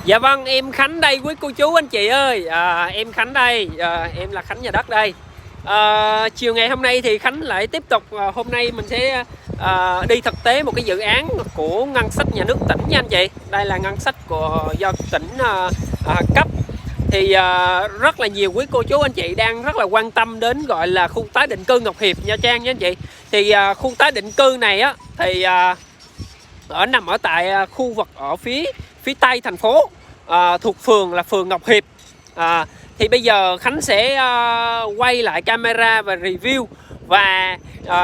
Dạ vâng, em Khánh đây quý cô chú anh chị ơi. Em Khánh đây, em là Khánh nhà đất đây. Chiều ngày hôm nay thì Khánh lại tiếp tục, hôm nay mình sẽ đi thực tế một cái dự án của ngân sách nhà nước tỉnh nha anh chị. Đây là ngân sách do tỉnh cấp. Thì rất là nhiều quý cô chú anh chị đang rất là quan tâm đến gọi là khu tái định cư Ngọc Hiệp Nha Trang nha anh chị. Thì khu tái định cư này á thì nằm ở tại khu vực ở phía tây thành phố, thuộc phường là phường Ngọc Hiệp. Thì bây giờ Khánh sẽ quay lại camera và review và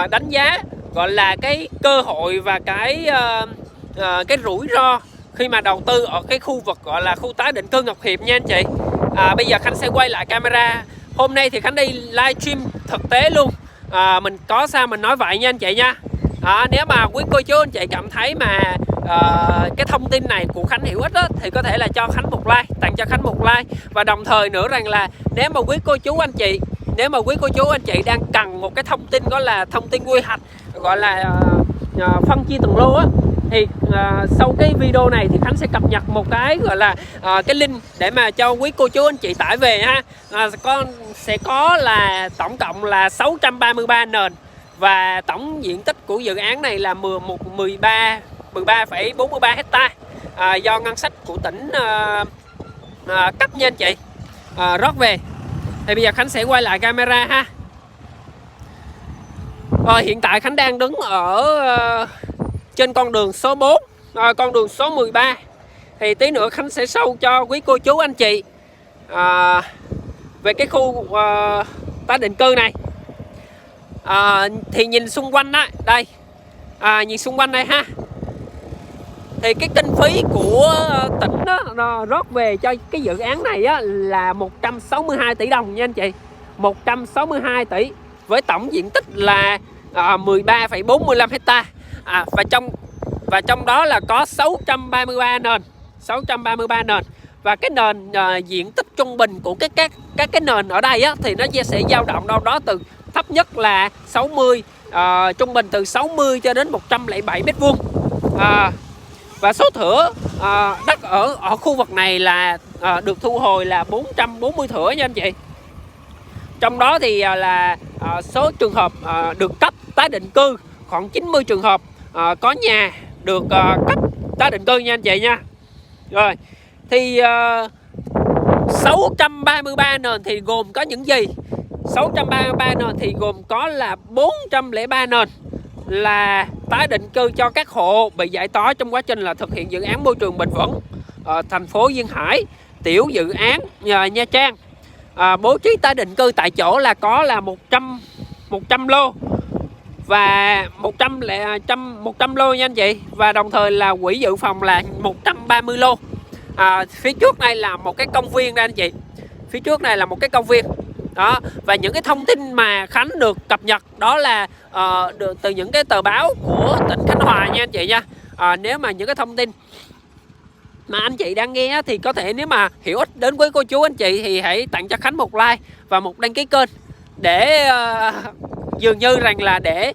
đánh giá gọi là cái cơ hội và cái rủi ro khi mà đầu tư ở cái khu vực gọi là khu tái định cư Ngọc Hiệp nha anh chị. Bây giờ Khánh sẽ quay lại camera. Hôm nay thì Khánh đi livestream thực tế luôn. Mình có sao mình nói vậy nha anh chị nha. Nếu mà quý cô chú anh chị cảm thấy mà cái thông tin này của Khánh hữu ích đó, thì có thể là cho Khánh một like, tặng cho Khánh một like. Và đồng thời nữa rằng là nếu mà quý cô chú anh chị đang cần một cái thông tin gọi là thông tin quy hoạch, gọi là phân chia từng lô á, thì sau cái video này thì Khánh sẽ cập nhật một cái gọi là cái link để mà cho quý cô chú anh chị tải về ha. Sẽ có là tổng cộng là 633 nền và tổng diện tích của dự án này là 13,43 hecta, do ngân sách của tỉnh cấp nha anh chị, rót về. Thì bây giờ Khánh sẽ quay lại camera ha. Hiện tại Khánh đang đứng ở trên con đường số 4, con đường số 13. Thì tí nữa Khánh sẽ show cho quý cô chú anh chị về cái khu tái định cư này. Thì nhìn xung quanh đó, đây, nhìn xung quanh đây ha, thì cái kinh phí của tỉnh đó, nó rót về cho cái dự án này á, là 162 tỷ đồng nha anh chị. 162 tỷ với tổng diện tích là 13,45 hecta. Và trong đó là có 633 nền. Và cái nền diện tích trung bình của các cái nền ở đây á, thì nó sẽ dao động đâu đó từ thấp nhất là 60, trung bình từ 60 cho đến 107 mét vuông. Và số thửa đất ở khu vực này là được thu hồi là 440 thửa nha anh chị. Trong đó thì là số trường hợp được cấp tái định cư khoảng 90 trường hợp có nhà được cấp tái định cư nha anh chị nha. Rồi thì 633 nền thì gồm có những gì? 633 nền thì gồm có là 403 nền là tái định cư cho các hộ bị giải tỏa trong quá trình là thực hiện dự án môi trường bền vững thành phố Duyên Hải, tiểu dự án Nha Trang. Bố trí tái định cư tại chỗ là có là 100 lô và 100 lô nha anh chị. Và đồng thời là quỹ dự phòng là 130 lô. Phía trước này là một cái công viên đây anh chị. Phía trước này là một cái công viên. Đó, và những cái thông tin mà Khánh được cập nhật đó là được từ những cái tờ báo của tỉnh Khánh Hòa nha anh chị nha. Nếu mà những cái thông tin mà anh chị đang nghe thì có thể nếu mà hữu ích đến với cô chú anh chị thì hãy tặng cho Khánh một like và một đăng ký kênh để dường như rằng là để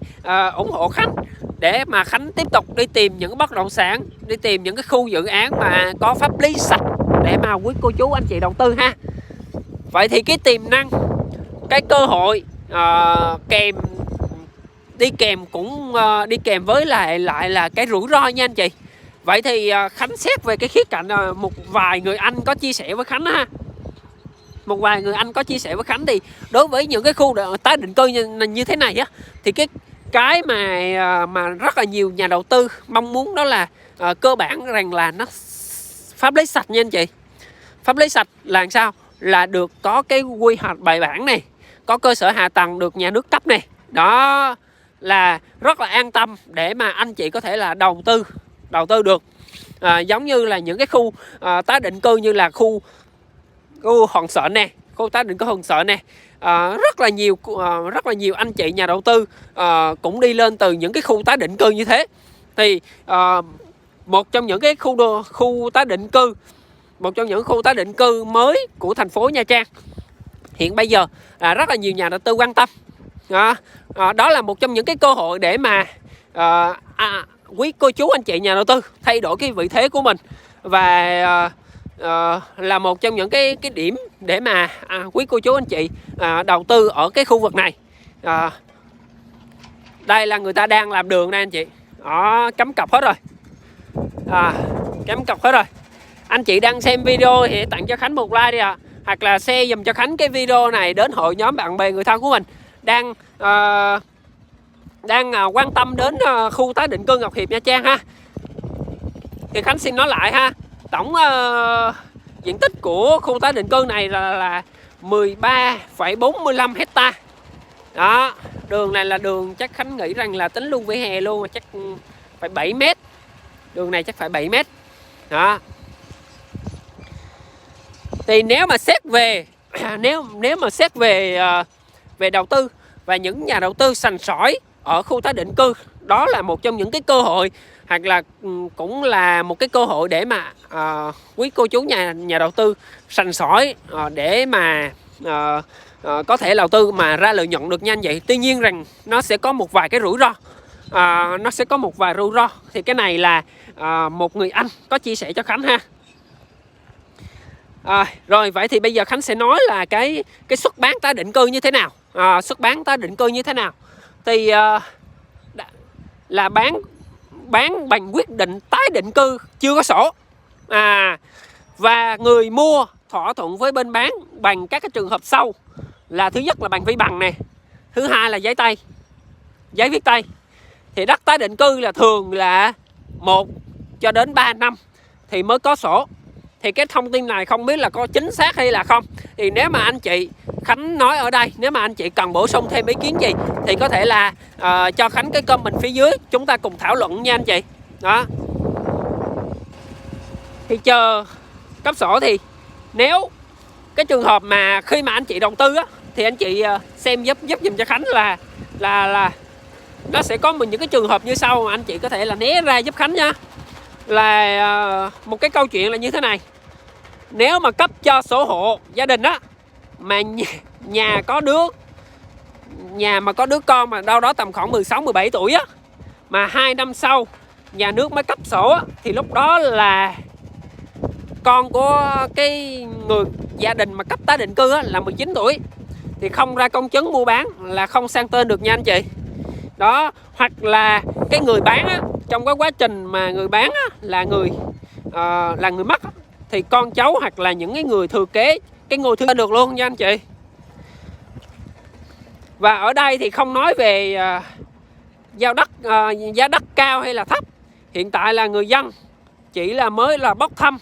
ủng hộ Khánh, để mà Khánh tiếp tục đi tìm những bất động sản, đi tìm những cái khu dự án mà có pháp lý sạch để mà quý cô chú anh chị đầu tư ha. Vậy thì cái tiềm năng, cái cơ hội đi kèm với lại là cái rủi ro nha anh chị. Vậy thì Khánh xét về cái khía cạnh một vài người anh có chia sẻ với Khánh ha. Một vài người anh có chia sẻ với Khánh thì đối với những cái khu tái định cư như thế này á, thì cái mà rất là nhiều nhà đầu tư mong muốn đó là cơ bản rằng là nó pháp lý sạch nha anh chị. Pháp lý sạch là làm sao? Là được có cái quy hoạch bài bản này, có cơ sở hạ tầng được nhà nước cấp này. Đó là rất là an tâm để mà anh chị có thể là đầu tư được. Giống như là những cái khu tái định cư như là khu Hòn Sợ nè, khu tái định cư Hòn Sợ nè. Rất là nhiều anh chị nhà đầu tư cũng đi lên từ những cái khu tái định cư như thế. Thì một trong những cái khu tái định cư, một trong những khu tái định cư mới của thành phố Nha Trang hiện bây giờ rất là nhiều nhà đầu tư quan tâm. Đó là một trong những cái cơ hội để mà quý cô chú anh chị nhà đầu tư thay đổi cái vị thế của mình và là một trong những cái điểm để mà quý cô chú anh chị đầu tư ở cái khu vực này. Đây là người ta đang làm đường đây anh chị. Đó, cắm cọc hết rồi. Cắm cọc hết rồi. Anh chị đang xem video thì tặng cho Khánh một like đi ạ. Hoặc là share dùm cho Khánh cái video này đến hội nhóm bạn bè người thân của mình đang quan tâm đến khu tái định cư Ngọc Hiệp Nha Trang ha. Thì Khánh xin nói lại ha. Tổng diện tích của khu tái định cư này là 13,45 hecta. Đó, đường này là đường chắc Khánh nghĩ rằng là tính luôn vỉa hè luôn mà chắc phải 7 mét. Đường này chắc phải 7 mét. Đó. Thì nếu mà xét về nếu mà xét về về đầu tư và những nhà đầu tư sành sỏi ở khu tái định cư, đó là một trong những cái cơ hội, hoặc là cũng là một cái cơ hội để mà quý cô chú nhà đầu tư sành sỏi để mà có thể đầu tư mà ra lợi nhuận được nhanh vậy. Tuy nhiên rằng nó sẽ có một vài cái rủi ro. Thì cái này là một người anh có chia sẻ cho Khánh ha. Rồi vậy thì bây giờ Khánh sẽ nói là cái xuất bán tái định cư như thế nào. Xuất bán tái định cư như thế nào thì là bán bằng quyết định tái định cư chưa có sổ, và người mua thỏa thuận với bên bán bằng các cái trường hợp sau là: thứ nhất là bằng vi bằng này, thứ hai là giấy viết tay. Thì đất tái định cư là thường là 1 cho đến 3 năm thì mới có sổ. Thì cái thông tin này không biết là có chính xác hay là không. Thì nếu mà anh chị Khánh nói ở đây, nếu mà anh chị cần bổ sung thêm ý kiến gì thì có thể là cho Khánh cái comment phía dưới, chúng ta cùng thảo luận nha anh chị. Đó. Thì chờ cấp sổ thì nếu cái trường hợp mà khi mà anh chị đầu tư á, thì anh chị xem giúp dùm cho Khánh là nó sẽ có những cái trường hợp như sau, anh chị có thể là né ra giúp Khánh nha. Là một cái câu chuyện là như thế này: nếu mà cấp cho sổ hộ gia đình á, mà nhà mà có đứa con mà đâu đó tầm khoảng 16-17 tuổi á, mà 2 năm sau nhà nước mới cấp sổ á, thì lúc đó là con của cái người gia đình mà cấp tái định cư á, là 19 tuổi thì không ra công chứng mua bán là không sang tên được nha anh chị. Đó, hoặc là cái người bán á, trong cái quá trình mà người bán á, là người mất á, thì con cháu hoặc là những cái người thừa kế cái ngôi thứ được luôn nha anh chị. Và ở đây thì không nói về giá đất cao hay là thấp. Hiện tại là người dân chỉ là mới là bốc thăm,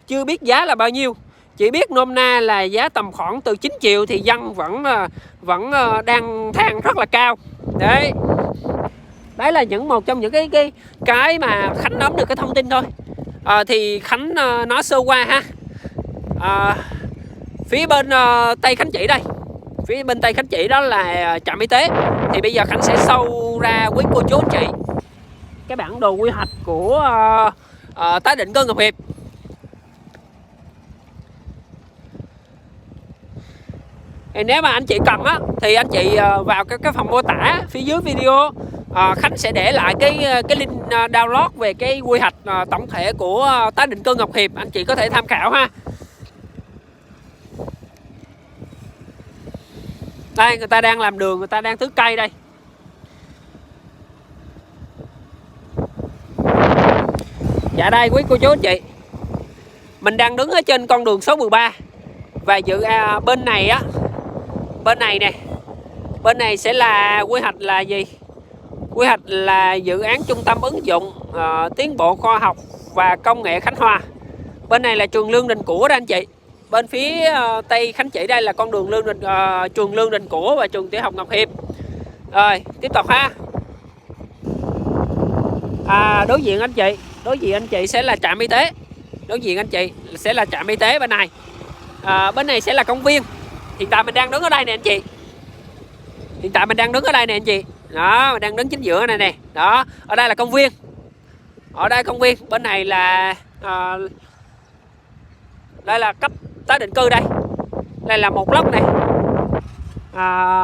chưa biết giá là bao nhiêu, chỉ biết nôm na là giá tầm khoảng từ 9 triệu thì dân vẫn đang than rất là cao. Đấy là một trong những cái mà Khánh nắm được cái thông tin thôi. Thì Khánh nói sơ qua ha. Phía bên Tây Khánh Trị đây, phía bên Tây Khánh Trị đó là trạm y tế. Thì bây giờ Khánh sẽ show ra quý cô chú anh chị cái bản đồ quy hoạch của tái định cư Ngọc Hiệp. Thì nếu mà anh chị cần á, thì anh chị vào cái phần mô tả phía dưới video, Khánh sẽ để lại cái link download về cái quy hoạch tổng thể của tái định cư Ngọc Hiệp, anh chị có thể tham khảo ha. Đây, người ta đang làm đường, người ta đang tưới cây đây. Dạ đây quý cô chú anh chị, mình đang đứng ở trên con đường số 13 và bên này á, bên này nè, bên này sẽ là quy hoạch là gì? Quy hoạch là dự án trung tâm ứng dụng tiến bộ khoa học và công nghệ Khánh Hòa. Bên này là trường Lương Đình Của đó anh chị. Bên phía Tây Khánh Trị đây là con đường trường Lương Đình Của và trường tiểu học Ngọc Hiệp. Rồi tiếp tục ha. Đối diện anh chị sẽ là trạm y tế. Đối diện anh chị sẽ là trạm y tế bên này. Bên này sẽ là công viên. Hiện tại mình đang đứng ở đây nè anh chị. Đó, mình đang đứng chính giữa này nè. Đó, ở đây là công viên. Bên này là đây là cấp tái định cư đây. Đây là một lốc này.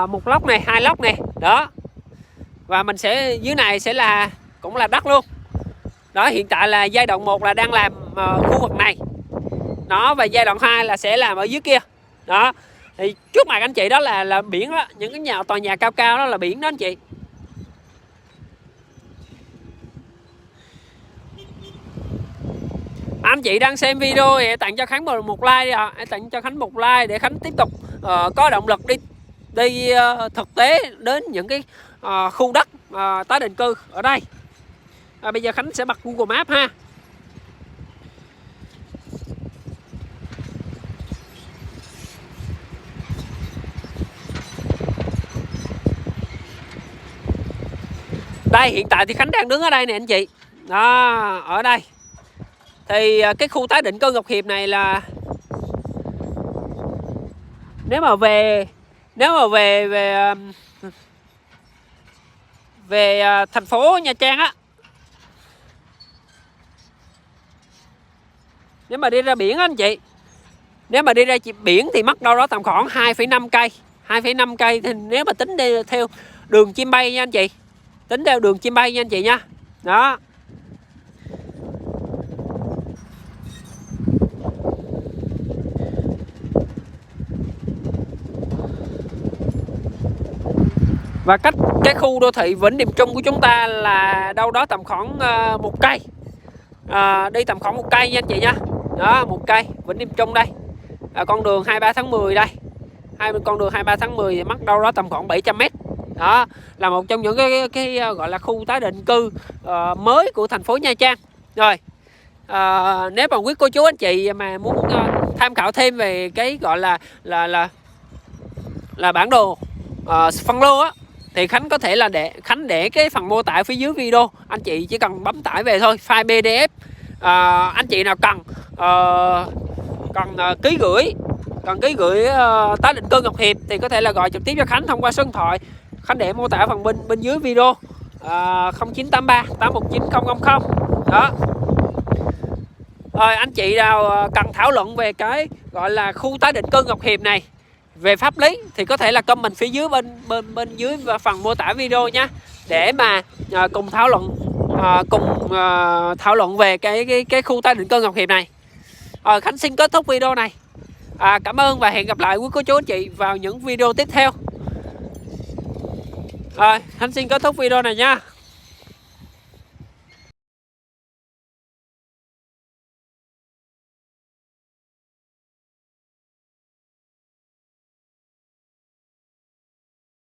Một lốc này, hai lốc này. Đó. Và mình sẽ dưới này sẽ là cũng là đất luôn. Đó, hiện tại là giai đoạn 1 là đang làm khu vực này. đó, và giai đoạn 2 là sẽ làm ở dưới kia. Đó, thì trước mặt anh chị đó là biển đó, những cái tòa nhà cao cao đó là biển đó anh chị. Anh chị đang xem video thì hãy tặng cho Khánh một like đi ạ. Hãy tặng cho Khánh một like để Khánh tiếp tục có động lực đi thực tế đến những cái khu đất tái định cư ở đây. Bây giờ Khánh sẽ bật Google Maps ha. Đây, hiện tại thì Khánh đang đứng ở đây nè anh chị. Đó, ở đây thì cái khu tái định cư Ngọc Hiệp này là nếu mà về thành phố Nha Trang á, nếu mà đi ra biển á anh chị, nếu mà đi ra biển thì mất đâu đó tầm khoảng 2,5 cây. 2,5 cây thì nếu mà tính đi theo đường chim bay nha anh chị, tính theo đường chim bay nha anh chị nha. Đó, và cách cái khu đô thị Vĩnh Niệm Trung của chúng ta là đâu đó tầm khoảng 1 cây, đi tầm khoảng 1 cây nha anh chị nha. Đó, 1 cây Vĩnh Niệm Trung đây, con đường 23 tháng 10 đây, con đường 23 tháng 10 thì mất đâu đó tầm khoảng 700m. Đó là một trong những cái gọi là khu tái định cư mới của thành phố Nha Trang. Rồi nếu mà quý cô chú anh chị mà muốn tham khảo thêm về cái gọi là bản đồ phân lô á, thì Khánh có thể là để cái phần mô tả phía dưới video, anh chị chỉ cần bấm tải về thôi, file PDF. Anh chị nào cần ký gửi tái định cư Ngọc Hiệp thì có thể là gọi trực tiếp cho Khánh thông qua số điện thoại Khánh để mô tả phần bên dưới video, 0983 819 000. Đó. Rồi anh chị nào cần thảo luận về cái gọi là khu tái định cư Ngọc Hiệp này về pháp lý thì có thể là comment phía dưới bên dưới và phần mô tả video nha, để mà cùng thảo luận về cái khu tái định cư Ngọc Hiệp này. Khánh xin kết thúc video này. Cảm ơn và hẹn gặp lại quý cô chú anh chị vào những video tiếp theo. Khánh xin kết thúc video này nha.